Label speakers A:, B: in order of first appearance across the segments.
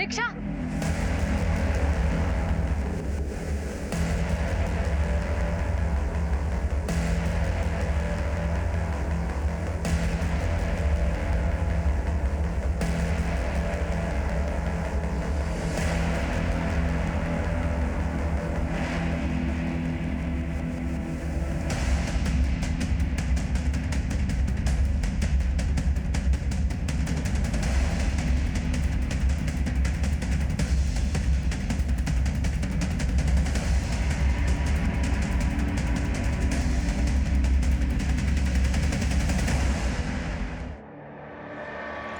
A: Rickshaw.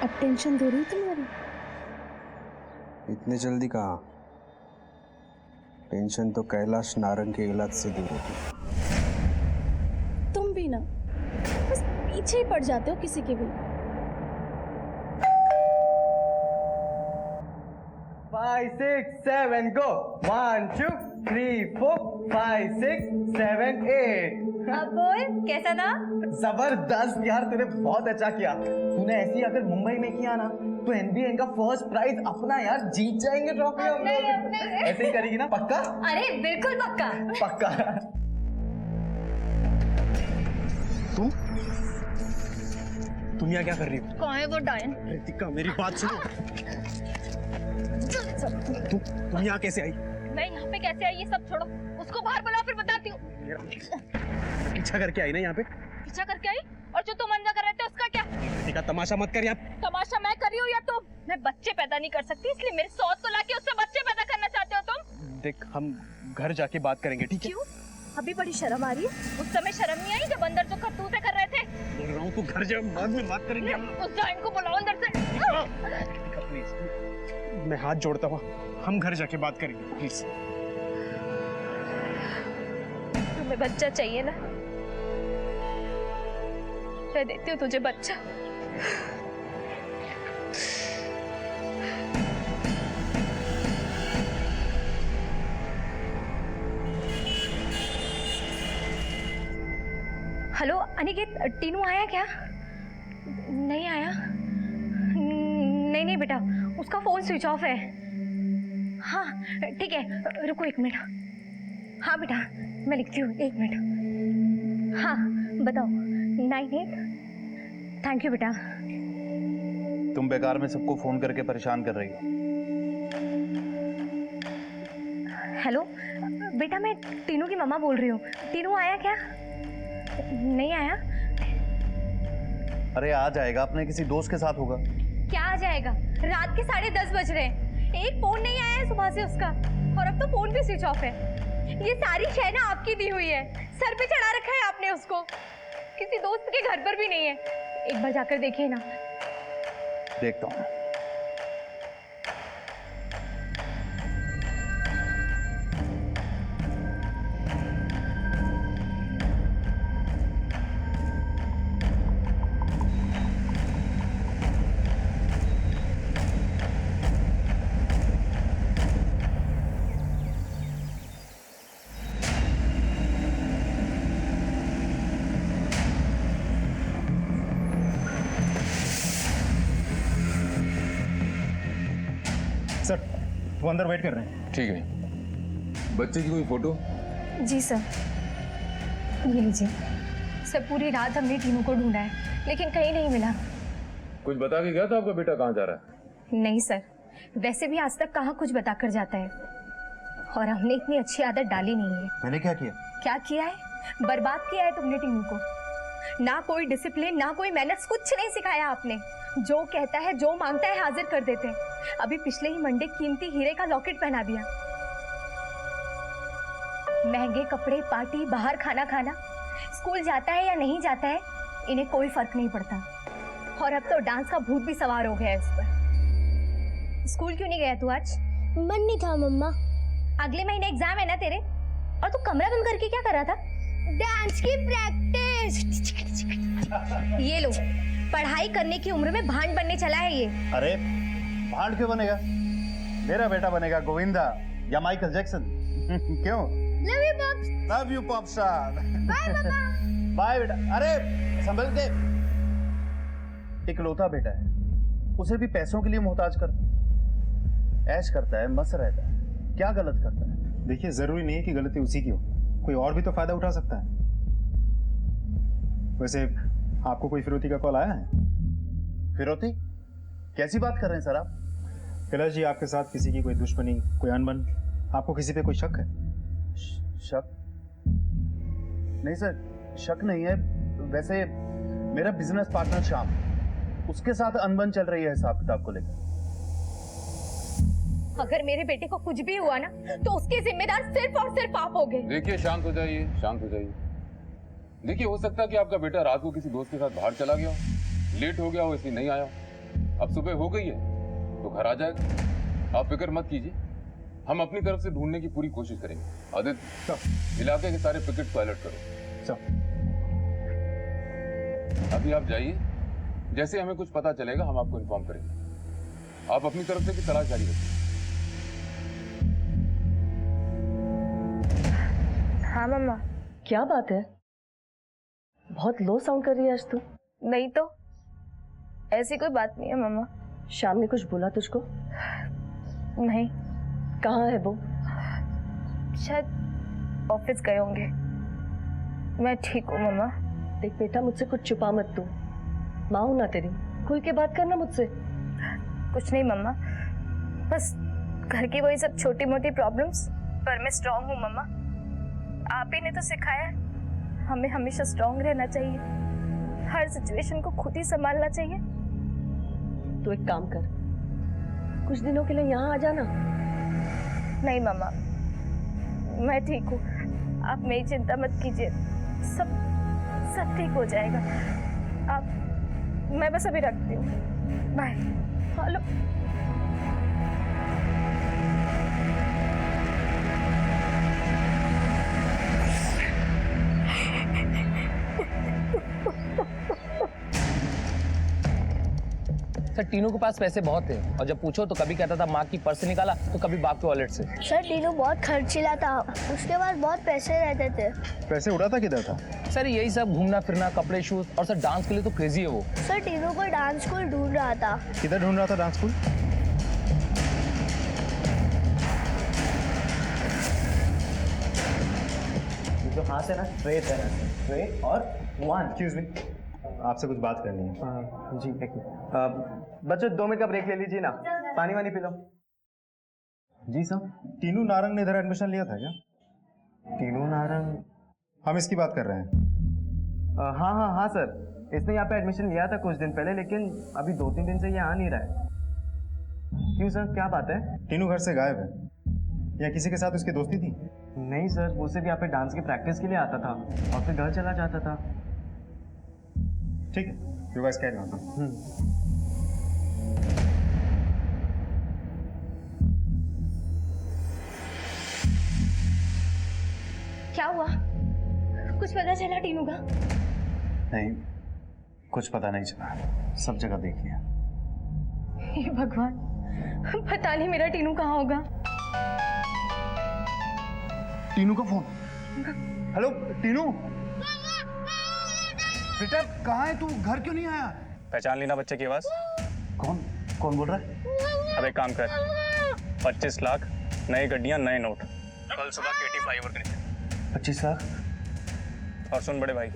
B: अब tension दूर हुई तुम्हारी?
C: इतने जल्दी कहाँ? टेंशन तो कैलाश नारंग के इलाज से दूर होती।
B: तुम भी ना बस पीछे ही पड़ जाते हो किसी के भी।
D: 5 6 7 go 1 2 3 4 5 6 7 8।
A: अब बोल कैसा था?
D: जबरदस्त यार, तूने बहुत अच्छा किया। तूने ऐसे ही अगर मुंबई में किया ना तो NBA का फर्स्ट प्राइज अपना यार, जीत जाएंगे ट्रॉफी हम लोग। ऐसे ही करेगी ना? पक्का?
A: अरे बिल्कुल पक्का।
D: पक्का। तुम यहाँ क्या कर रही हो?
A: कौन है वो डायन?
D: रितिका मेरी बात सुनो। तुम यहाँ कैसे आई?
A: मैं यहाँ पे कैसे आई ये सब छोड़ो, उसको बाहर बुलाओ फिर बताती हूँ।
D: पीछा करके आई ना यहाँ पे?
A: पीछा करके आई? और जो तुम अंजा कर रहे थे उसका क्या?
D: रितिका तमाशा मत कर यहाँ।
A: तमाशा मैं कर रही हूँ या तुम? मैं बच्चे पैदा नहीं कर सकती, इसलिए मेरे सौत को लाके उससे बच्चे पैदा करना चाहते हो तुम?
D: देख, हम घर जाके बात करेंगे, ठीक है?
A: क्यों? अभी बड़ी शर्म आ रही है? उस समय शर्म नहीं आई जब अंदर जो करतूते कर रहे थे?
D: बोल रहा हूँ तू घर जा, बाद में बात करेंगे हम।
A: उस डायन को बुलाओ अंदर से।
D: रितिका प्लीज, मैं हाथ जोड़ता हूँ, हम घर जाके बात करेंगे प्लीज।
A: तुम्हें बच्चा चाहिए ना? मैं देती हूँ तुझे बच्चा। हेलो अनिकेत, टीनू आया क्या? नहीं आया? नहीं बेटा, उसका फोन स्विच ऑफ है। हाँ ठीक है, रुको 1 मिनट। हाँ बेटा मैं लिखती हूँ, 1 मिनट। हाँ बताओ। 98। थैंक यू बेटा।
E: तुम बेकार में सबको फोन करके परेशान कर रही हो।
A: हेलो बेटा, मैं टीनू की मम्मा बोल रही हूँ। टीनू आया क्या? नहीं आया?
E: अरे आ जाएगा, अपने किसी दोस्त के साथ होगा।
A: क्या आ जाएगा? रात के 10:30 बज रहे हैं, एक फोन नहीं आया है सुबह से उसका, और अब तो फोन भी स्विच ऑफ है। ये सारी शय ना आपकी दी हुई है, सर पे चढ़ा रखा है आपने उसको, किसी दोस्त के घर पर भी नहीं है। एक बार जाकर देखिए ना।
E: देखता हूँ।
D: सर, वो अंदर वेट कर रहे हैं।
F: ठीक है। बच्चे की कोई फोटो?
A: जी सर, ये लीजिए। सर पूरी रात हमने टीनू को ढूंढा है लेकिन कहीं नहीं मिला।
F: कुछ बता के गया था आपका बेटा कहाँ जा रहा है?
A: नहीं सर, वैसे भी आज तक कहाँ कुछ बता कर जाता है, और हमने इतनी अच्छी आदत डाली नहीं है।
E: मैंने क्या किया?
A: क्या किया है? बर्बाद किया है तुमने टीनू को। ना कोई डिसिप्लिन, ना कोई मैनर्स, कुछ नहीं सिखाया आपने। जो कहता है, जो मांगता है हाजिर कर देते हैं। अभी पिछले ही मंडे कीमती हीरे का लॉकेट पहना दिया। महंगे कपड़े, पार्टी, बाहर खाना खाना, स्कूल जाता है या नहीं जाता है इन्हें कोई फर्क नहीं पड़ता। और अब तो डांस का भूत भी सवार हो गया है उस पर। स्कूल क्यों नहीं गया तू आज?
B: मन नहीं था मम्मा।
A: अगले महीने एग्जाम है ना तेरे, और तू कमरा बंद करके क्या कर रहा था?
B: डांस की प्रैक्टिस।
A: ये लो, पढ़ाई करने की उम्र में भांड बनने चला है ये।
E: अरे भांड क्यों बनेगा? मेरा बेटा बनेगा गोविंदा या माइकल जैक्सन। क्यों?
B: Love you pops.
E: Love you pop star.
B: Bye मम्मा।
E: बाय बेटा। अरे संभल के, इकलौता बेटा है, उसे भी पैसों के लिए मोहताज कर। ऐश करता है, मस्त रहता है, क्या गलत करता है?
G: देखिए, जरूरी नहीं है कि गलती उसी की हो, कोई और भी तो फायदा उठा सकता है। वैसे आपको कोई फिरौती का कॉल आया है?
E: फिरौती? कैसी बात कर रहे हैं सर आप?
G: कैलाश जी, आपके साथ किसी की कोई दुश्मनी, कोई अनबन, आपको किसी पे कोई शक है?
E: शक? नहीं सर, शक नहीं है। वैसे मेरा बिजनेस पार्टनर श्याम, उसके साथ अनबन चल रही है हिसाब किताब को लेकर।
A: अगर मेरे बेटे को कुछ भी हुआ ना तो उसके जिम्मेदार सिर्फ और सिर्फ आप होगे।
F: देखिए, शांत हो जाइए, शांत हो जाइए। देखिए, हो सकता है कि आपका बेटा रात को किसी दोस्त के साथ बाहर चला गया हो, लेट हो गया हो, इसलिए नहीं आया हो। अब सुबह हो गई है तो घर आ जाएगा। आप फिक्र मत कीजिए, हम अपनी तरफ से ढूंढने की पूरी कोशिश करेंगे। आदित्य, इलाके के सारे पिकेट को अलर्ट करो। अभी आप जाइए, जैसे हमें कुछ पता चलेगा हम आपको इन्फॉर्म करेंगे। आप अपनी तरफ से भी तलाश जारी रखिए।
H: हाँ मम्मा।
I: क्या बात है, बहुत लो साउंड कर रही है आज तू।
H: नहीं तो ऐसी कोई बात नहीं है मम्मा।
I: शाम ने कुछ बोला तुझको?
H: नहीं।
I: कहाँ है वो?
H: शायद ऑफिस गए होंगे। मैं ठीक हूँ मम्मा।
I: देख बेटा, मुझसे कुछ छुपा मत तू, माँ हूं ना तेरी, खुल के बात करना मुझसे।
H: कुछ नहीं मम्मा, बस घर की वही सब छोटी मोटी प्रॉब्लम्स, पर मैं स्ट्रांग हूँ मम्मा। आप ही ने तो सिखाया है हमें हमेशा स्ट्रांग रहना चाहिए, हर सिचुएशन को खुद ही संभालना चाहिए।
I: तो एक काम कर, कुछ दिनों के लिए यहाँ आ जाना।
H: नहीं मम्मा, मैं ठीक हूँ, आप मेरी चिंता मत कीजिए, सब ठीक हो जाएगा। आप, मैं बस अभी रखती हूँ, बाय। हेलो।
J: सर, टीनू के पास पैसे बहुत थे और जब पूछो तो कभी कहता था माँ की पर्स से निकाला तो कभी बाप के वॉलेट से।
K: सर टीनू बहुत खर्चीला था, उसके पास बहुत पैसे रहते थे।
G: पैसे उड़ाता किधर था?
J: सर यही सब, घूमना फिरना, कपड़े, शूज, और सर डांस के लिए तो क्रेजी है वो।
K: सर टीनू को डांस स्कूल ढूंढ रहा था।
G: किधर ढूंढ रहा था डांस स्कूल?
D: जो हाथ है ना स्ट्रेट है, स्ट्रेट और 1।
G: एक्सक्यूज मी, आपसे कुछ बात करनी है।
D: जी एक मिनट। बच्चों 2 मिनट का ब्रेक ले लीजिए ना, पानी वानी पी लो। जी सर।
G: टीनू नारंग ने इधर एडमिशन लिया था क्या?
D: टीनू नारंग?
G: हम इसकी बात कर रहे हैं।
D: हाँ सर, इसने यहाँ पे एडमिशन लिया था कुछ दिन पहले, लेकिन अभी 2-3 दिन से ये आ नहीं रहा है। क्यों सर, क्या बात है?
G: टीनू घर से गायब है, या किसी के साथ उसकी दोस्ती थी?
D: नहीं सर, वो सिर्फ यहाँ पे डांस की प्रैक्टिस के लिए आता था और फिर घर चला जाता था।
G: ठीक है, यू गाइस कैरी ऑन।
A: क्या हुआ? कुछ पता चला टीनू का?
E: नहीं, कुछ पता नहीं चला, सब जगह देख लिया।
A: हे भगवान, पता नहीं मेरा टीनू कहाँ होगा।
E: टीनू का फोन। हेलो टीनू, बेटा कहाँ है तू? घर क्यों नहीं आया?
G: पहचान लेना बच्चे की आवाज।
E: कौन बोल रहा है?
G: अब एक काम कर, 25 लाख, नई गड्डियां, नए नोट, कल सुबह केटी फ्लाईओवर के नीचे।
E: 25 लाख?
G: और सुन बड़े भाई,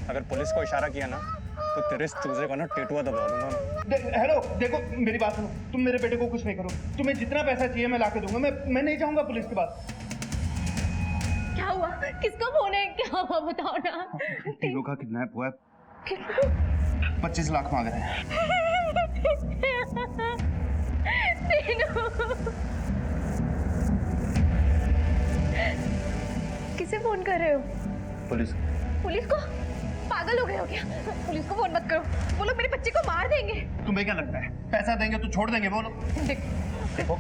G: अगर पुलिस को इशारा किया ना तो तेरे इस चूजे का ना टेटुआ दबा दूंगा।
E: हेलो देखो, मेरी बात सुनो, तुम मेरे बेटे को कुछ नहीं करो, तुम्हें जितना पैसा चाहिए मैं लाके दूंगा। मैं नहीं जाऊंगा पुलिस के पास।
A: क्या हुआ? किसका फोन है? क्या हुआ बताओ ना।
E: टीनू का किडनैप हुआ है, 25 लाख मांग रहे हैं।
A: किसे फोन कर रहे हो?
E: पुलिस।
A: पुलिस को? पागल हो गए हो क्या? पुलिस को फोन मत करो, वो लोग मेरे बच्चे को मार देंगे।
E: तुम्हें क्या लगता है पैसा देंगे तो छोड़ देंगे वो लोग? देखो,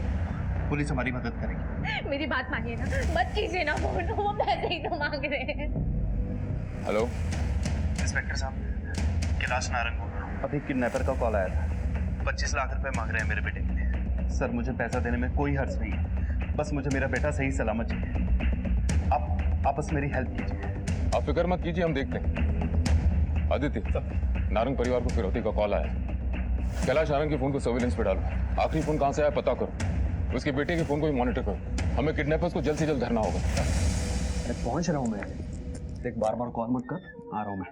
E: पुलिस हमारी मदद करेगी।
A: मेरी बात मानिए ना, मत कीजिए ना फोन, वो पैसे ही तो मांग रहे हैं।
F: हेलो
E: इंस्पेक्टर साहब, कैलाश नारंग बोल रहा हूँ। अभी किडनैपर का कॉल आया था, 25 लाख रुपए मांग रहे हैं मेरे बेटे के लिए। सर मुझे पैसा देने में कोई हर्ज नहीं है, बस मुझे मेरा बेटा सही सलामत चाहिए। आप बस मेरी हेल्प कीजिए।
F: आप फिक्र मत कीजिए, हम देखते हैं। आदित्य, नारंग परिवार को फिरौती का कॉल आया। कैलाश नारंग के फोन को सर्विलेंस पे डालो, आखिरी फोन कहाँ से आया पता करो। उसके बेटे के फोन को भी मॉनिटर करो। हमें किडनैपर्स को जल्द से जल्द धरना होगा।
C: अरे पहुंच रहा हूँ मैं। देख बार बार कॉल मत कर, आ रहा हूँ मैं।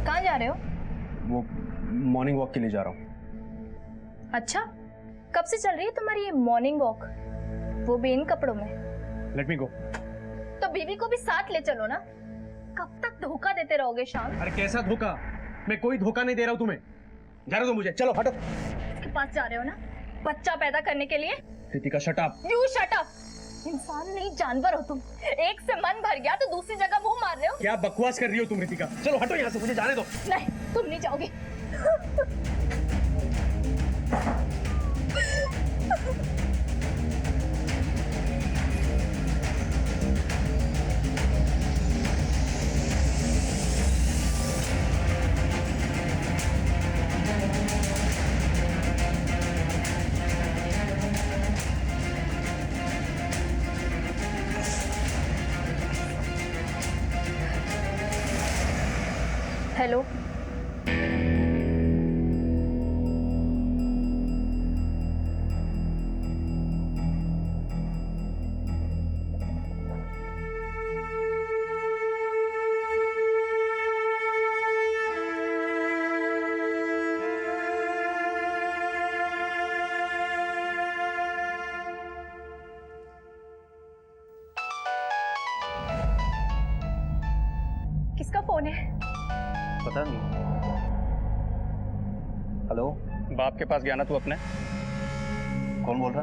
H: कहाँ जा रहे हो?
C: वो मॉर्निंग वॉक के लिए जा रहा हूँ।
H: अच्छा, कब से चल रही है तुम्हारी ये मॉर्निंग वॉक, वो भी इन कपड़ों में?
G: लेट मी गो।
H: तो बीवी को भी साथ ले चलो ना। कब तक धोखा देते रहोगे शाम?
G: अरे कैसा धोखा? मैं कोई धोखा नहीं दे रहा हूँ तुम्हें। जाने दो मुझे, चलो हटो।
H: इसके पास जा रहे हो ना बच्चा पैदा करने के लिए?
G: Ritika shut up.
H: You shut up. इंसान नहीं जानवर हो तुम। एक से मन भर गया तो दूसरी जगह मुंह मार रहे हो।
G: क्या बकवास कर रही हो तुम रितिका? चलो हटो यहाँ से, मुझे जाने दो।
H: नहीं, तुम नहीं जाओगे। हेलो,
A: किसका फोन है?
C: पता नहीं। हेलो,
G: बाप के पास गया ना तू अपने?
C: कौन बोल रहा?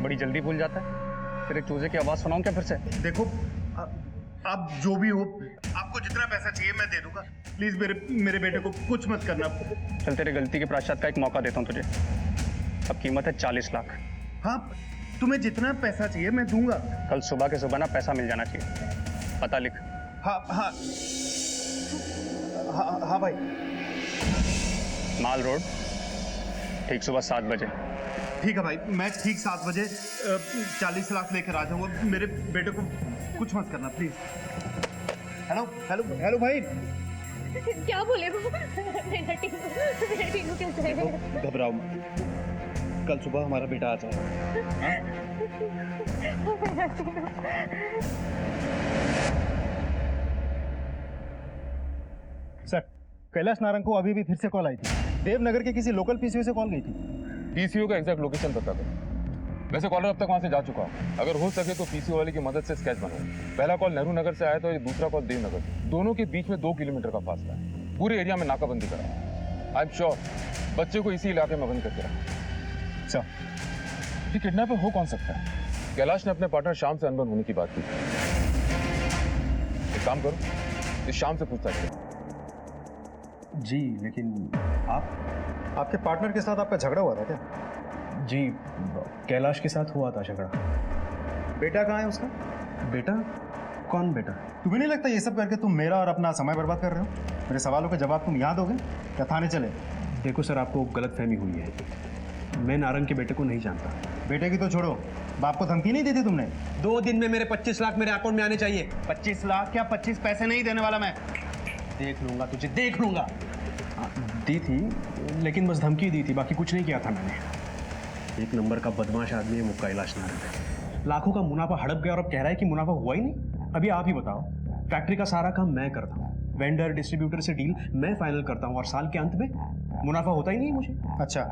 G: बड़ी जल्दी भूल जाता है। तेरे चूजे की आवाज सुनाऊं क्या फिर से?
E: देखो आप जो भी हो, आपको जितना पैसा चाहिए मैं दे दूंगा। प्लीज मेरे बेटे को कुछ मत करना।
G: चल तेरे गलती के प्रायश्चित का एक मौका देता हूँ तुझे। अब कीमत है 40 लाख।
E: हाँ, तुम्हें जितना पैसा चाहिए मैं दूंगा।
G: कल सुबह के सुबह ना पैसा मिल जाना चाहिए। पता लिख।
E: हाँ हाँ हाँ हाँ भाई।
G: माल रोड, ठीक सुबह 7 बजे।
E: ठीक है भाई, मैं ठीक 7 बजे 40 लाख लेकर आ जाऊंगा। मेरे बेटे को कुछ मत करना प्लीज। हेलो हेलो हेलो भाई।
A: क्या बोले वो? मेरा टीनू कैसे है?
E: घबराओ मत, कल सुबह हमारा बेटा आ जाएगा।
L: सर, कैलाश नारंग को अभी भी फिर से कॉल आई थी। देवनगर के किसी लोकल पीसीओ से कॉल गई थी।
F: पीसीओ का एग्जैक्ट लोकेशन पता करो। वैसे कॉलर अब तक वहां से जा चुका हूं। अगर हो सके तो पीसीओ वाले की मदद से स्केच बनाओ। पहला कॉल नेहरू नगर से आया तो ये दूसरा कॉल देवनगर से। दोनों के बीच में 2 किलोमीटर का फासला है। पूरे एरिया में नाकाबंदी करा। आई एम श्योर बच्चे को इसी इलाके में बंद करके रखा।
L: सर,
F: ये किडनैपर हो कौन सकता है? कैलाश ने अपने पार्टनर शाम से अनबन होने की बात की। एक काम करो, इस शाम से पूछताछ करो।
C: जी, लेकिन आप?
L: आपके पार्टनर के साथ आपका झगड़ा हुआ था क्या?
C: जी, कैलाश के साथ हुआ था झगड़ा।
L: बेटा कहाँ है उसका?
C: बेटा? कौन बेटा?
L: तुम्हें नहीं लगता ये सब करके तुम मेरा और अपना समय बर्बाद कर रहे हो? मेरे सवालों के जवाब तुम याद दोगे या थाने चले?
C: देखो सर, आपको गलतफहमी हुई है। मैं नारंग के बेटे को नहीं जानता।
L: बेटे की तो छोड़ो, बाप को धमकी नहीं दी थी तुमने?
C: 2 दिन में मेरे 25 लाख मेरे अकाउंट में आने चाहिए।
E: 25 लाख क्या? 25 पैसे नहीं देने वाला मैं।
C: देख लूंगा तुझे, देख लूंगा। दी थी, लेकिन बस धमकी दी थी, बाकी कुछ नहीं किया था मैंने। एक नंबर का बदमाश आदमी है वो कैलाश नारंग। लाखों का मुनाफा हड़प गया और अब कह रहा है कि मुनाफा हुआ ही नहीं। अभी आप ही बताओ, फैक्ट्री का सारा काम मैं करता हूँ, वेंडर डिस्ट्रीब्यूटर से डील मैं फाइनल करता हूँ और साल के अंत में मुनाफा होता ही नहीं मुझे।
L: अच्छा,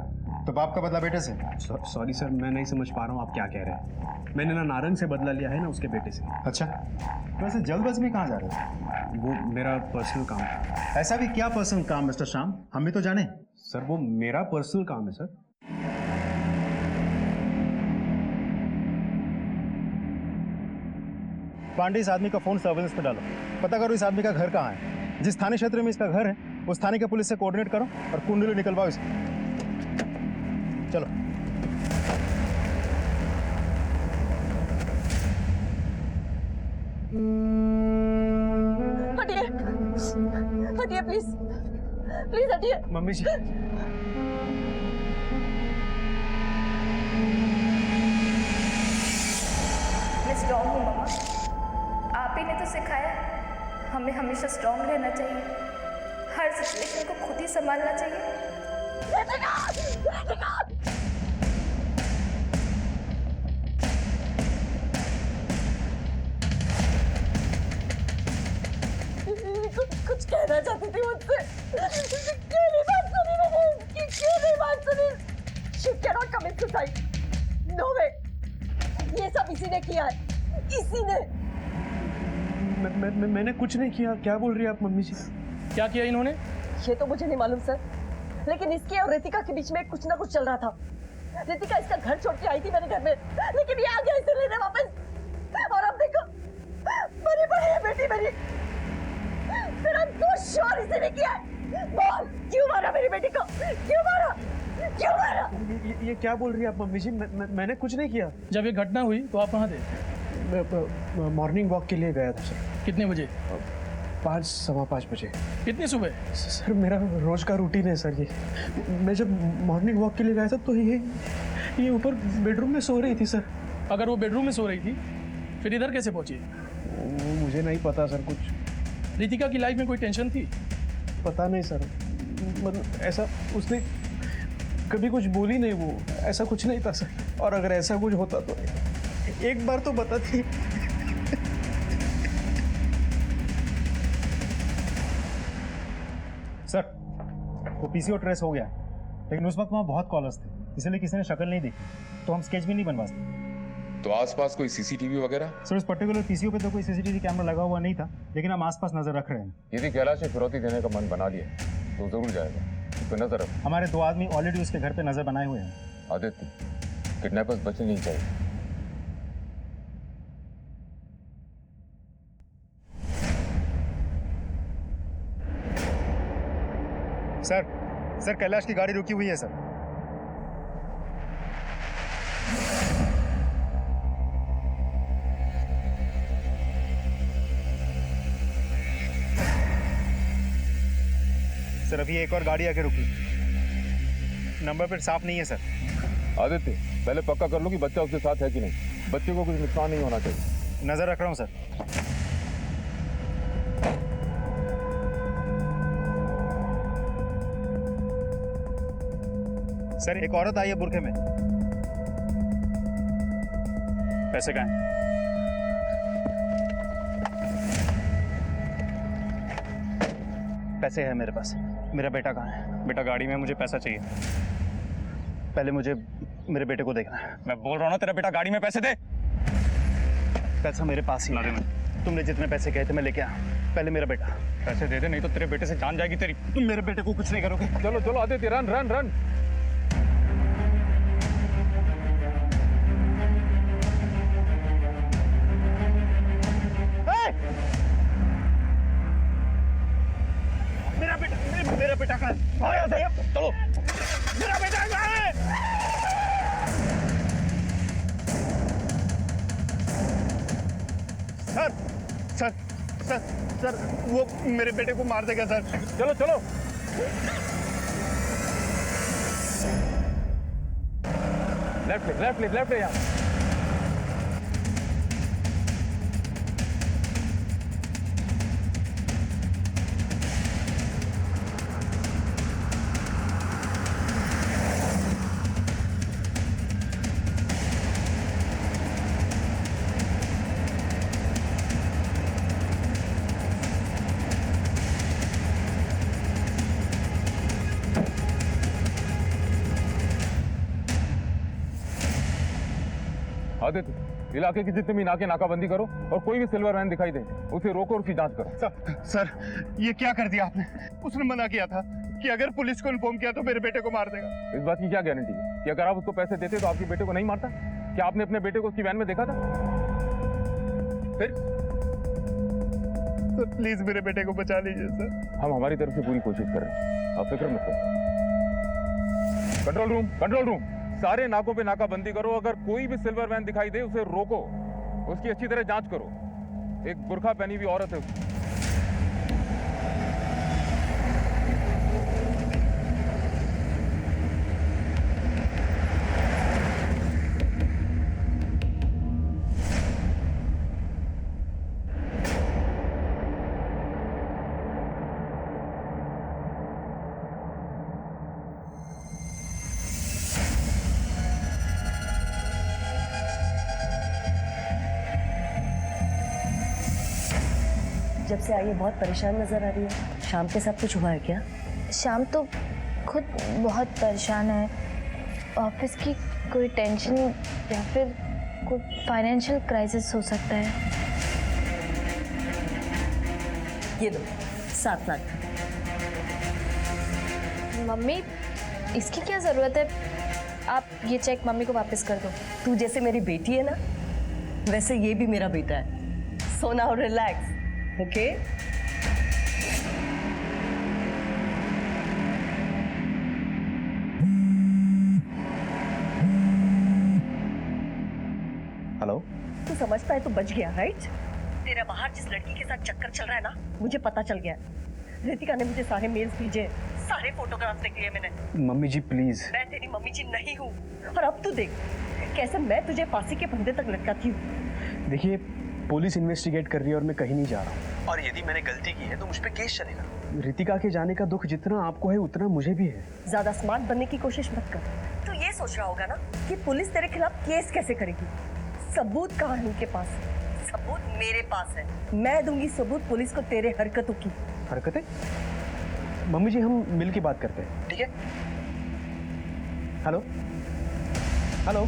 L: तो बाप का बदला बेटे से?
C: सॉरी सर, मैं नहीं समझ पा रहा हूँ आप क्या कह रहे हैं। मैंने ना नारंग से बदला लिया है ना उसके बेटे से।
L: अच्छा, वैसे जल्दबाजी में कहाँ जा रहे हो?
C: वो मेरा पर्सनल काम है।
L: ऐसा भी क्या पर्सनल काम मिस्टर श्याम, हम भी तो जाने।
C: सर, वो मेरा पर्सनल काम है सर।
L: पांडे, इस आदमी का फोन सर्वेलेंस पे डालो। पता करो इस आदमी का घर कहाँ है। जिस थाने क्षेत्र में इसका घर है उस थाने के पुलिस से कोऑर्डिनेट करो और कुंडली निकलवाओ इसे। चलो।
H: हटिए, हटिए प्लीज, प्लीज हटिए।
C: मम्मी जी,
H: मैं स्ट्रॉन्ग हूँ मम्मा। आप ही ने तो सिखाया है, हमें हमेशा स्ट्रांग रहना चाहिए, हर सिचुएशन को खुद ही संभालना चाहिए।
I: कुछ कहना चाहती थी मुझसे, क्यों नहीं बात सुनी मैंने उसकी, क्यों नहीं बात सुनी? She cannot commit suicide. No way. ये सब इसी ने किया है, इसी ने।
C: मैंने कुछ नहीं किया। क्या बोल रही है आप मम्मी जी?
J: क्या किया इन्होंने?
I: ये तो मुझे नहीं मालूम सर, लेकिन इसके और रितिका के बीच में कुछ ना कुछ चल रहा था। रितिका इसका घर छोड़ के आई थी मेरे घर में, लेकिन ये आ गया इसे लेने वापस, और अब देखो मरी पड़ी है बेटी मेरी। मेरा दोस्त श्योर इसी ने किया है। बोल, क्यों मारा मेरी बेटी को? क्यों मारा? क्यों मारा?
C: ये क्या बोल रही है आप मम्मी जी? मैंने कुछ नहीं किया।
J: जब ये घटना हुई तो आप कहाँ थे?
C: मॉर्निंग वॉक के लिए गया था सर।
J: कितने बजे?
C: 5, सवा 5 बजे।
J: इतनी सुबह?
C: सर मेरा रोज का रूटीन है सर ये। मैं जब मॉर्निंग वॉक के लिए गया था तो ये ऊपर बेडरूम में सो रही थी सर।
J: अगर वो बेडरूम में सो रही थी फिर इधर कैसे पहुंची?
C: वो मुझे नहीं पता सर कुछ।
J: रितिका की लाइफ में कोई टेंशन थी?
C: पता नहीं सर, मतलब ऐसा उसने कभी कुछ बोली नहीं, वो ऐसा कुछ नहीं था सर। और अगर ऐसा कुछ होता तो एक बार तो बताती।
L: सर वो पीसीओ ट्रेस हो गया, लेकिन उस वक्त वहाँ बहुत कॉलर्स थे, इसलिए किसी ने शक्ल नहीं देखी, तो हम स्केच भी नहीं बनवा सकते।
F: तो आसपास कोई सीसीटीवी वगैरह?
L: सर उस पर्टिकुलर पीसीओ पे तो कोई सीसीटीवी कैमरा लगा हुआ नहीं था, लेकिन हम आसपास नजर रख रहे हैं।
F: यदि कैलाश ने फिरौती देने का मन बना लिया तो जरूर जाएगा, उस पर नजर रखो।
L: हमारे 2 आदमी ऑलरेडी उसके घर पे नजर बनाए हुए हैं।
F: आदित्य, किडनैपर्स बचने नहीं चाहिए।
L: सर कैलाश की गाड़ी रुकी हुई है सर। सर अभी एक और गाड़ी आके रुकी, नंबर प्लेट साफ नहीं है सर।
F: आदित्य, पहले पक्का कर लो कि बच्चा उसके साथ है कि नहीं। बच्चे को कुछ नुकसान नहीं होना चाहिए।
L: नजर रख रहा हूँ सर। सर एक औरत आई है बुरखे में।
G: पैसे कहाँ हैं?
D: पैसे है मेरे पास। मेरा बेटा कहाँ है?
G: बेटा गाड़ी में, मुझे पैसा चाहिए।
D: पहले मुझे मेरे बेटे को देखना है।
G: मैं बोल रहा हूँ ना, तेरा बेटा गाड़ी में पैसे दे।
D: पैसा मेरे पास ही
G: ला दे।
D: है। तुमने जितने पैसे कहे थे मैं लेके आया। पहले मेरा बेटा।
G: पैसे दे दे, नहीं तो तेरे बेटे से जान जाएगी तेरी।
D: तुम मेरे बेटे को कुछ नहीं करोगे।
F: चलो चलो आदित्य, रन रन रन।
D: मेरा बेटा कहाँ है? चलो, मेरा बेटा कहाँ है? सर वो मेरे बेटे को मार देगा सर।
F: चलो चलो। लेफ्ट ले यार। आदित्य, इलाके की जितनी भी नाकाबंदी करो और कोई भी सिल्वर वैन दिखाई दे उसे रोको और उसकी जांच करो।
L: सर ये क्या कर दिया आपने? उसने मना किया था कि अगर पुलिस को इन्फॉर्म किया तो मेरे बेटे को मार देगा।
F: इस बात की क्या गारंटी है कि अगर आप उसको पैसे देते तो आपके बेटे को नहीं मारता? क्या आपने अपने बेटे को उसकी वैन में देखा था? फिर
L: सर प्लीज मेरे बेटे को बचा लीजिए सर।
F: हम हमारी तरफ से पूरी कोशिश कर रहे हैं, आप फिक्र मत करो। कंट्रोल रूम, सारे नाकों पे नाकाबंदी करो। अगर कोई भी सिल्वर वैन दिखाई दे उसे रोको, उसकी अच्छी तरह जांच करो। एक बुर्खा पहनी हुई औरत है उसकी।
I: जब से आई है बहुत परेशान नजर आ रही है। शाम के साथ कुछ हुआ है क्या?
H: शाम तो खुद बहुत परेशान है। ऑफिस की कोई टेंशन या फिर कोई फाइनेंशियल क्राइसिस हो सकता है।
I: ये दो 7 लाख।
H: मम्मी इसकी क्या ज़रूरत है? आप ये चेक मम्मी को वापस कर दो।
I: तू जैसे मेरी बेटी है ना, वैसे ये भी मेरा बेटा है। So now relax, okay?
C: Hello.
I: तू समझता है तू बच गया, राइट? तेरा बाहर जिस लड़की के साथ चक्कर चल रहा है ना, मुझे पता चल गया। रितिका ने मुझे सारे मेल्स भेजे, सारे फोटोग्राफ्स देख लिए मैंने।
C: मम्मी जी प्लीज।
I: मैं तेरी मम्मी जी नहीं हूँ। और अब तू देख कैसे मैं तुझे फांसी के फंदे तक लटकाती हूँ।
C: देखिए पुलिस इन्वेस्टिगेट कर रही है और मैं कहीं नहीं जा रहा हूँ। और यदि मैंने गलती की है तो मुझ पे केस चलेगा। रितिका के जाने का दुख जितना आपको है उतना मुझे भी है।
I: ज्यादा स्मार्ट बनने की कोशिश मत कर। तू ये सोच रहा होगा ना कि पुलिस तेरे खिलाफ केस कैसे करेगी। सबूत कहाँ है उनके पास? सबूत मेरे पास है। मैं दूंगी सबूत पुलिस को तेरे हरकतों की।
C: हरकतें? मम्मी जी हम मिल के बात करते हैं, ठीक है? Hello hello.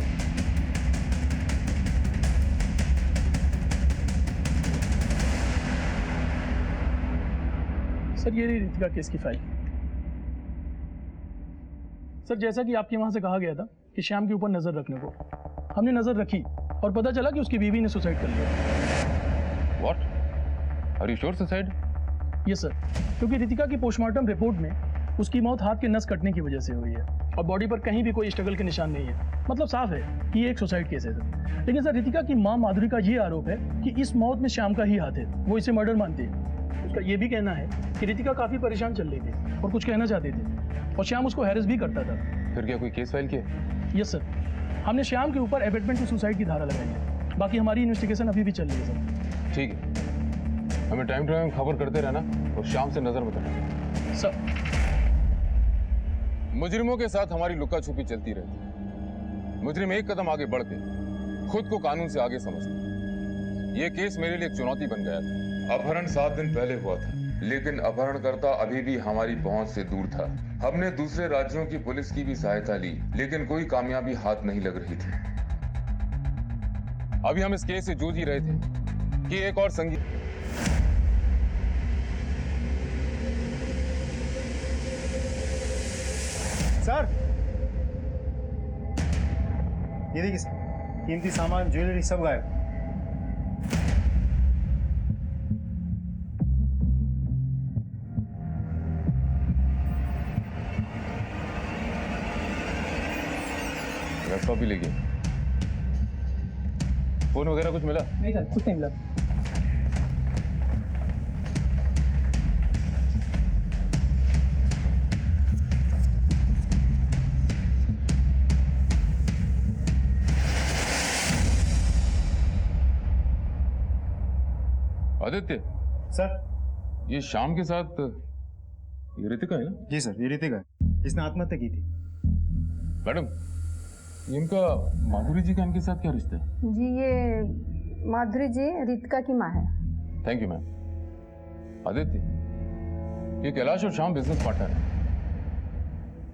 M: सर ये रही रितिका केस की फाइल। सर जैसा कि आपके वहां से कहा गया था कि श्याम के ऊपर नजर रखने को, हमने नजर रखी और पता चला कि उसकी बीवी ने सुसाइड कर लिया।
F: What? Are you sure suicide?
M: Yes sir, क्योंकि रितिका की पोस्टमार्टम रिपोर्ट में उसकी मौत हाथ के नस कटने की वजह से हुई है और बॉडी पर कहीं भी कोई स्ट्रगल के निशान नहीं है। मतलब साफ है कि ये एक सुसाइड केस है सर। लेकिन सर रितिका की मां माधुरी का ये आरोप है कि इस मौत में श्याम का ही हाथ है। वो इसे मर्डर मानती है। उसका ये भी कहना है कि रितिका काफी परेशान चल रही थी और कुछ कहना चाहती थी और श्याम उसको हैरेस भी करता था।
F: फिर क्या कोई केस फाइल किया?
M: यस सर, हमने श्याम के ऊपर एबेटमेंट टू सुसाइड की धारा लगाई है। बाकी हमारी इन्वेस्टिगेशन अभी भी चल रही है सर।
F: ठीक है, हमें टाइम टू टाइम खबर करते रहना और शाम से नजर मत हटाना।
M: सर
F: मुजरिमों के साथ हमारी लुका छुपी चलती रहती है। मुजरिम एक कदम आगे बढ़ के खुद को कानून से आगे समझते। ये केस मेरे लिए एक चुनौती बन गया था। अपहरण 7 दिन पहले हुआ था, लेकिन अपहरणकर्ता अभी भी हमारी पहुंच से दूर था। हमने दूसरे राज्यों की पुलिस की भी सहायता ली, लेकिन कोई कामयाबी हाथ नहीं लग रही थी। अभी हम इस केस से जूझ ही रहे थे कि एक और संगीत।
L: सर ये देखिए सर, कीमती सामान ज्वेलरी सब गायब।
F: लैपटॉप भी ले गए। फोन वगैरह कुछ मिला?
M: नहीं सर, कुछ नहीं मिला।
F: आदित्य
L: सर
F: ये शाम के साथ ये रितिका है ना?
L: जी सर, ये रितिका है, जिसने आत्महत्या की थी।
F: मैडम इनका माधुरी जी का इनके साथ क्या रिश्ता है?
N: जी ये माधुरी जी रितिका की माँ है।
F: Thank you ma'am. आदित्य ये कैलाश और श्याम बिजनेस पार्टनर है।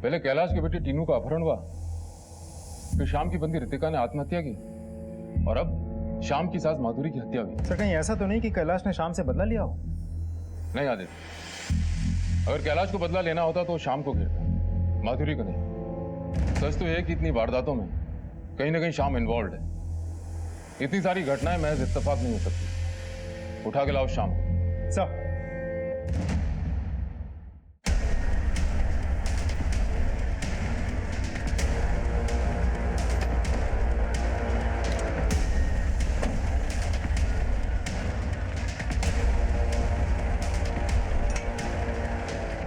F: पहले कैलाश के बेटे टीनू का अपहरण हुआ, फिर श्याम की बंदी रितिका ने आत्महत्या की और अब श्याम की सास माधुरी की हत्या हुई।
L: सर कहीं ऐसा तो नहीं कि कैलाश ने शाम से बदला लिया हो?
F: नहीं आदित्य, अगर कैलाश को बदला लेना होता तो शाम को घेरता, माधुरी को नहीं। सच तो यह कि इतनी वारदातों में कहीं ना कहीं शाम इन्वॉल्व है। इतनी सारी घटनाएं महज इत्तेफाक नहीं हो सकती। उठा के लाओ शाम को।
L: सर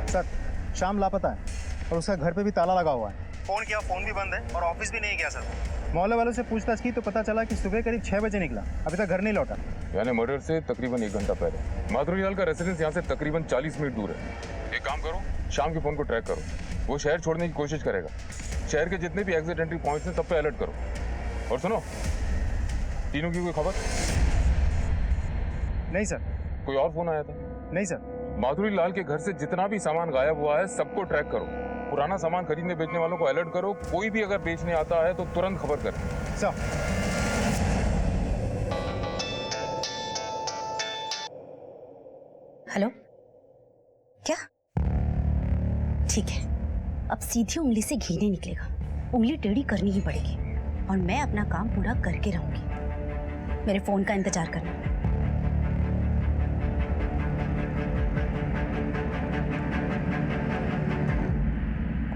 L: सर शाम लापता है और उसका घर पे भी ताला लगा हुआ है। फोन किया, फोन भी बंद है और ऑफिस भी नहीं गया सर। मोहल्ले वालों से पूछताछ की तो पता चला कि सुबह करीब 6 बजे निकला, अभी तक घर नहीं लौटा।
F: यानी मर्डर से तकरीबन 1 घंटा पहले। माधुरी लाल का रेसिडेंस यहाँ से तकरीबन 40 मिनट दूर है। एक काम करो, शाम के फोन को ट्रैक करो। वो शहर छोड़ने की कोशिश करेगा। शहर के जितने भी एग्जिट एंट्री पॉइंट्स हैं सब पे अलर्ट करो। और सुनो, तीनों की कोई खबर?
L: नहीं सर,
F: कोई और फोन आया था?
L: नहीं सर।
F: माधुरी लाल के घर से जितना भी सामान गायब हुआ है सबको ट्रैक करो। पुराना सामान खरीदने बेचने वालों को अलर्ट करो। कोई भी अगर बेचने आता है तो तुरंत खबर करें।
L: सर।
O: हेलो, क्या? ठीक है, अब सीधी उंगली से घी नहीं निकलेगा, उंगली टेढ़ी करनी ही पड़ेगी और मैं अपना काम पूरा करके रहूंगी। मेरे फोन का इंतजार करना।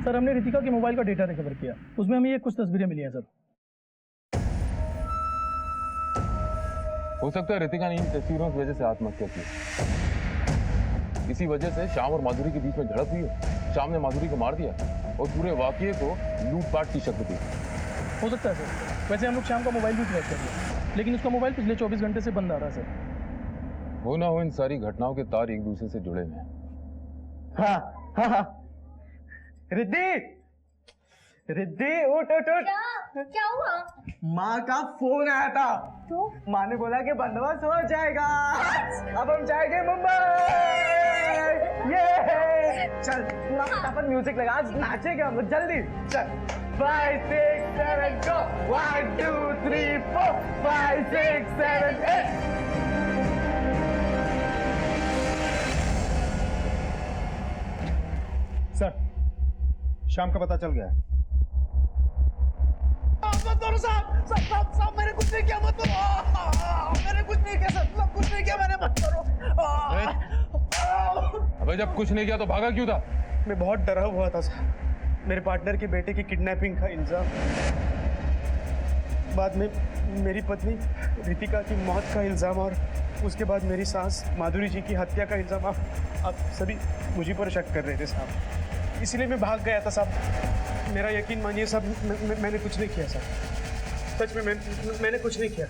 M: सर, हमने रितिका के मोबाइल का डेटा रिकवर किया, उसमें हमें ये कुछ तस्वीरें मिली हैं सर।
F: हो सकता है रितिका ने इन तस्वीरों की वजह से आत्महत्या की। इसी वजह से श्याम और माधुरी के बीच में झड़प हुई है। श्याम ने माधुरी को मार दिया और पूरे वाकये को लूटपाट की शक्ल दी।
M: हो सकता है सर। वैसे हम लोग शाम का मोबाइल भी ट्रैक कर लिया, लेकिन उसका मोबाइल पिछले 24 घंटे से बंद आ रहा है सर।
F: हो ना हो, इन सारी घटनाओं के तार एक दूसरे से जुड़े हुए हैं।
D: हाँ। रिद्धि, रिद्धि उठ उठ उठ।
A: क्या हुआ?
D: माँ का फोन आया था।
A: तो
D: माँ ने बोला कि बंदोबस्त हो जाएगा, अब हम जाएंगे मुंबई। ये चल पूरा फटाफट म्यूजिक लगा, आज नाचेंगे हम लोग, जल्दी चल। 5 6 7 go 1 2 3 4 5 6 7 8।
L: सर, शाम का पता चल गया है।
D: साहब मैंने कुछ नहीं किया, मत करो। मैंने कुछ नहीं किया सर, कुछ नहीं किया मैंने, मत करो।
F: अबे जब कुछ नहीं किया तो भागा क्यों था?
C: मैं बहुत डरा हुआ था सर। मेरे पार्टनर के बेटे की किडनैपिंग का इल्जाम, बाद में मेरी पत्नी रितिका की मौत का इल्जाम और उसके बाद मेरी सास माधुरी जी की हत्या का इल्जाम। आप सभी मुझे पर शक कर रहे थे साहब, इसलिए मैं भाग गया था साहब। मेरा यकीन मानिए साहब, मैंने कुछ नहीं किया साहब, सच में मैंने कुछ नहीं किया।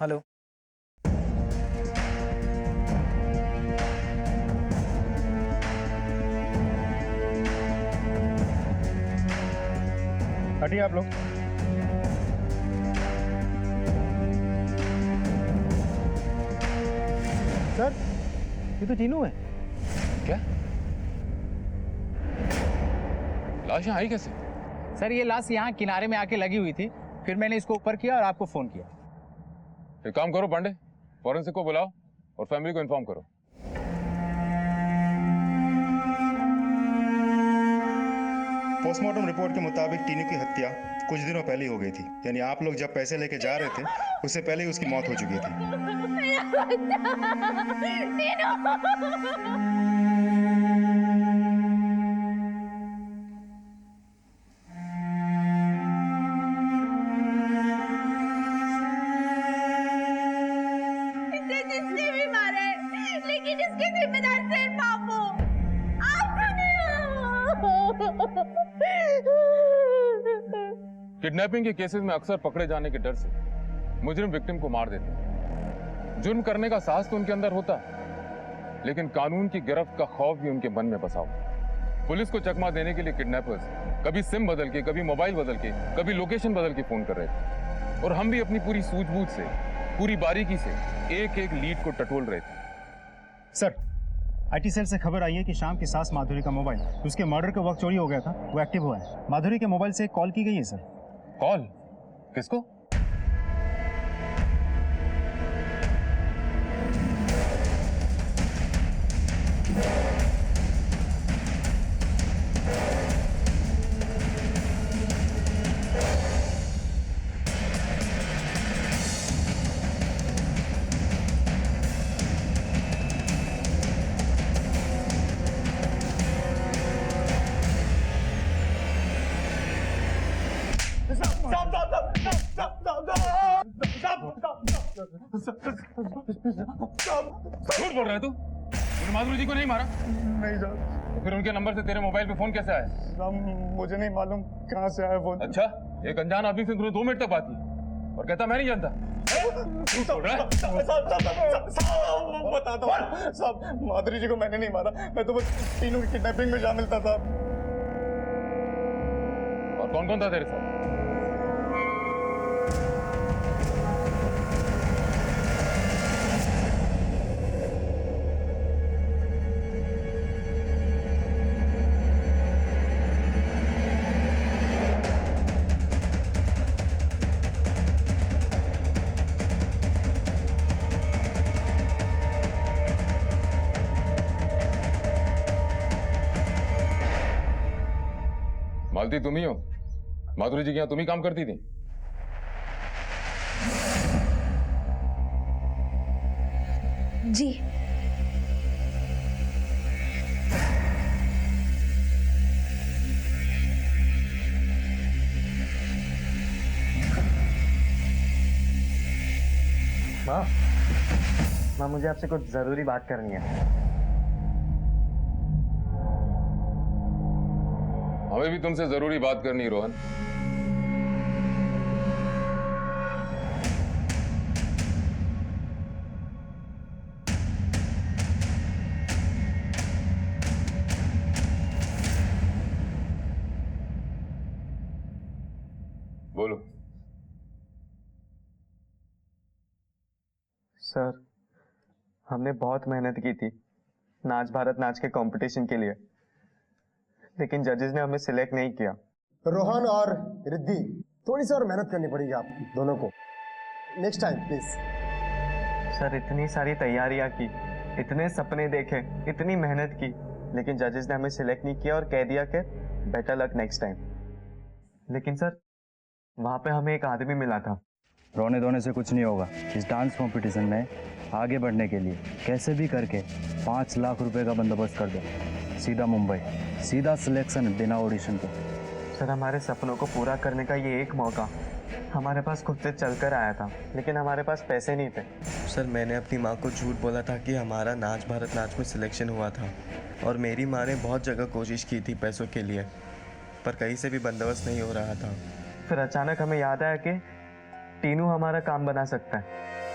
C: हेलो, हटिए आप लोग। सर, ये तो तीनों है।
F: क्या? लाश यहाँ आई कैसे?
J: सर, ये लाश यहाँ किनारे में आके लगी हुई थी, फिर मैंने इसको ऊपर किया और आपको फोन किया।
F: एक काम करो पांडे, फॉरेंसिक को बुलाओ और फैमिली को इन्फॉर्म करो।
L: पोस्टमार्टम रिपोर्ट के मुताबिक टीनू की हत्या कुछ दिनों पहले हो गई थी, यानी आप लोग जब पैसे लेके जा रहे थे उससे पहले ही उसकी मौत हो चुकी थी।
A: इसे जिसने भी मारा है, लेकिन इसके जिम्मेदार सिर्फ आप हो, आप
F: किडनैपिंग के केसेस में अक्सर पकड़े जाने के डर से मुजरिम विक्टिम को मार देते हैं। जुर्म करने का साहस तो उनके अंदर होता है, लेकिन कानून की गिरफ्त का खौफ भी उनके मन में बसा हुआ। पुलिस को चकमा देने के लिए किडनैपर्स कभी सिम बदल के, कभी मोबाइल बदल के, कभी लोकेशन बदल के फोन कर रहे थे, और हम भी अपनी पूरी सूझबूझ से, पूरी बारीकी से एक एक लीड को टटोल रहे थे।
L: सर, आईटी सेल से खबर आई है कि शाम की सास माधुरी का मोबाइल उसके मर्डर के वक्त चोरी हो गया था, वो एक्टिव हुआ है। माधुरी के मोबाइल से एक कॉल की गई है सर।
F: कॉल? किसको? झूठ बोल रहा है तू? तूने माधुरी जी को नहीं मारा?
L: नहीं सर।
F: तो फिर उनके नंबर से तेरे मोबाइल पे फोन कैसे आया?
L: मुझे नहीं मालूम कहाँ से आया फोन।
F: अच्छा, एक अनजान आदमी से तूने 2 मिनट तक बात की और कहता मैं नहीं जानता। बोल रहा है?
L: बता दो साहब, माधुरी जी को मैंने नहीं मारा, मैं तो बस तीनों की किडनैपिंग में शामिल था साहब।
F: और कौन कौन था तेरे साथ? मालती तुम ही हो? माधुरी जी के यहाँ तुम ही काम करती थी?
B: जी।
D: माँ माँ मुझे आपसे कुछ जरूरी बात करनी है।
F: हमें भी तुमसे जरूरी बात करनी है रोहन। बोलो।
D: सर हमने बहुत मेहनत की थी नाच भारत नाच के कंपटीशन के लिए, लेकिन जजेस ने हमें सिलेक्ट नहीं किया।
P: रोहन और रिद्धि, थोड़ी सी और मेहनत करनी पड़ेगी आप दोनों को, नेक्स्ट टाइम प्लीज।
D: सर इतनी सारी तैयारियां की, इतने सपने देखे, इतनी मेहनत की, लेकिन जजेस ने हमें सिलेक्ट नहीं किया और कह दिया कि बेटर लक नेक्स्ट टाइम। लेकिन सर वहां पे हमें एक आदमी मिला था।
Q: रोने धोने से कुछ नहीं होगा। इस डांस कंपटीशन में आगे बढ़ने के लिए कैसे भी करके 5 लाख रुपए का बंदोबस्त कर दो। सीधा मुंबई, सीधा सिलेक्शन बिना ऑडिशन के।
D: सर हमारे सपनों को पूरा करने का ये एक मौका हमारे पास खुद से चल कर आया था, लेकिन हमारे पास पैसे नहीं थे।
R: सर मैंने अपनी माँ को झूठ बोला था कि हमारा नाच भारत नाच में सिलेक्शन हुआ था, और मेरी माँ ने बहुत जगह कोशिश की थी पैसों के लिए, पर कहीं से भी बंदोबस्त नहीं हो रहा था।
D: फिर अचानक हमें याद आया कि टीनू हमारा काम बना सकता है।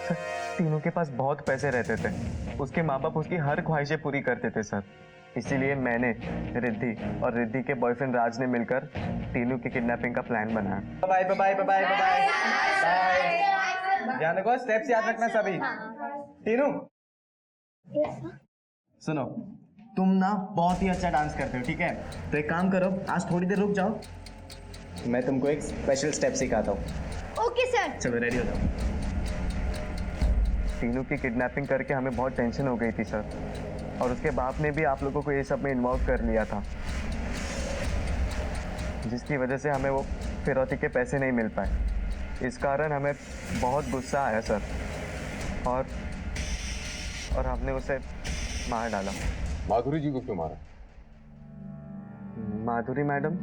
D: सर टीनू के पास बहुत पैसे रहते थे, उसके माँ बाप उसकी हर ख्वाहिशें पूरी करते थे सर। इसीलिए मैंने, रिद्धि और रिद्धि के बॉयफ्रेंड राज ने मिलकर टीनू की किडनैपिंग का प्लान बनाया। Bye bye bye bye bye. ध्यान रखो, स्टेप्स याद रखना सभी। टीनू सुनो, तुम ना बहुत ही अच्छा डांस करते हो, ठीक है? तो एक काम करो, आज थोड़ी देर रुक जाओ, मैं तुमको एक स्पेशल स्टेप सिखाता हूँ।
K: Okay sir.
D: चलो रेडी हो जाओ। टीनू की किडनैपिंग करके हमें बहुत टेंशन हो गई थी सर, और उसके बाप ने भी आप लोगों को ये सब में इन्वॉल्व कर लिया था, जिसकी वजह से हमें वो फिरौती के पैसे नहीं मिल पाए। इस कारण हमें बहुत गुस्सा आया सर, और हमने उसे मार डाला।
F: माधुरी जी को क्यों मारा?
D: माधुरी मैडम?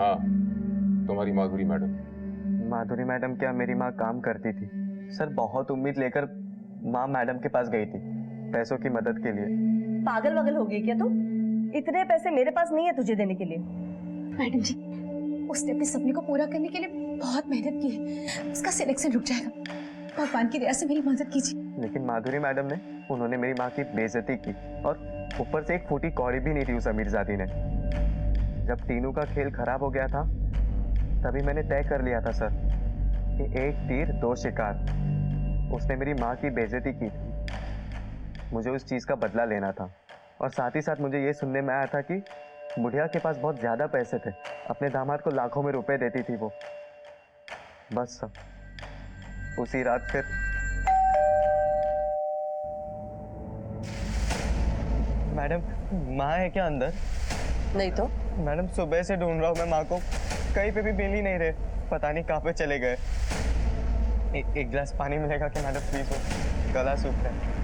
F: हाँ, तुम्हारी माधुरी मैडम।
D: माधुरी मैडम क्या मेरी माँ काम करती थी सर। बहुत उम्मीद लेकर माँ मैडम के पास गई थी पैसों की मदद के लिए।
I: पागल वगल हो गई क्या तू? इतने पैसे मेरे पास नहीं है तुझे देने के लिए।
B: मैडम जी, उसने अपने सपने को पूरा करने के लिए बहुत मेहनत की है, उसका सिलेक्शन रुक जाएगा, भगवान की दया से मेरी मदद कीजिए।
D: लेकिन माधुरी मैडम ने, उन्होंने मेरी माँ की बेइज्जती की, और ऊपर से एक फूटी कौड़ी भी नहीं थी उस अमीरजादी ने। जब टीनू का खेल खराब हो गया था, तभी मैंने तय कर लिया था सर कि एक तीर दो शिकार। उसने मेरी माँ की बेइज्जती की थी, मुझे उस चीज़ का बदला लेना था। और साथ ही साथ मुझे ये सुनने में आया था कि बुढ़िया के पास बहुत ज़्यादा पैसे थे, अपने दामाद को लाखों में रुपए देती थी वो। बस सर उसी रात फिर मैडम, माँ है क्या अंदर?
I: नहीं तो
D: मैडम सुबह से ढूंढ रहा हूँ मैं माँ को, कहीं पे भी मिल ही नहीं रहे, पता नहीं कहाँ पे चले गए। एक गिलास पानी मिलेगा क्या मैडम प्लीज? हो गला सूख रहा है।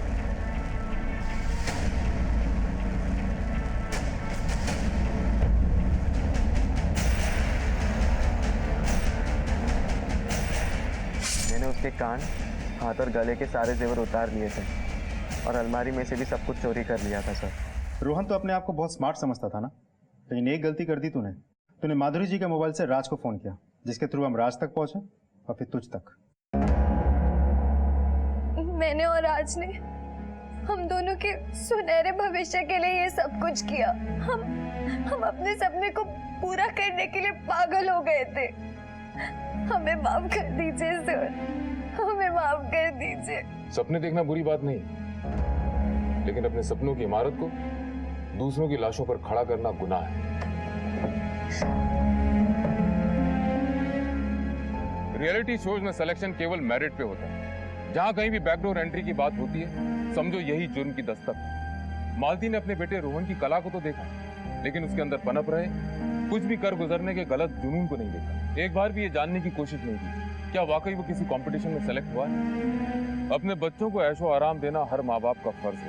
D: मैंने उसके कान, हाथ और गले के सारे जेवर उतार लिए थे, और अलमारी में से भी सब कुछ चोरी कर लिया था सर।
L: रोहन तो अपने आप को बहुत स्मार्ट समझता था ना, लेकिन एक गलती कर दी तूने माधुरी जी के मोबाइल से राज को फोन किया, जिसके थ्रू हम राज तक पहुंचे और फिर तुझ तक।
H: मैंने और राज ने हम दोनों के सुनहरे भविष्य के लिए ये सब कुछ किया। हम अपने सपने को पूरा करने के लिए पागल हो गए थे। हमें माफ कर दीजिए सर, हमें माफ कर दीजिए।
F: सपने देखना बुरी बात नहीं, लेकिन अपने सपनों की इमारत को दूसरों की लाशों पर खड़ा करना गुनाह है। रियलिटी शोज में सिलेक्शन केवल मेरिट पे होता है। जहां कहीं भी बैकडोर एंट्री की बात होती है, समझो यही जुर्म की दस्तक है। मालती ने अपने बेटे रोहन की कला को तो देखा, लेकिन उसके अंदर पनप रहे कुछ भी कर गुजरने के गलत जुनून को नहीं देखा। एक बार भी ये जानने की कोशिश नहीं की क्या वाकई वो किसी कंपटीशन में सेलेक्ट हुआ है। अपने बच्चों को ऐशो आराम देना हर माँ बाप का फर्ज है।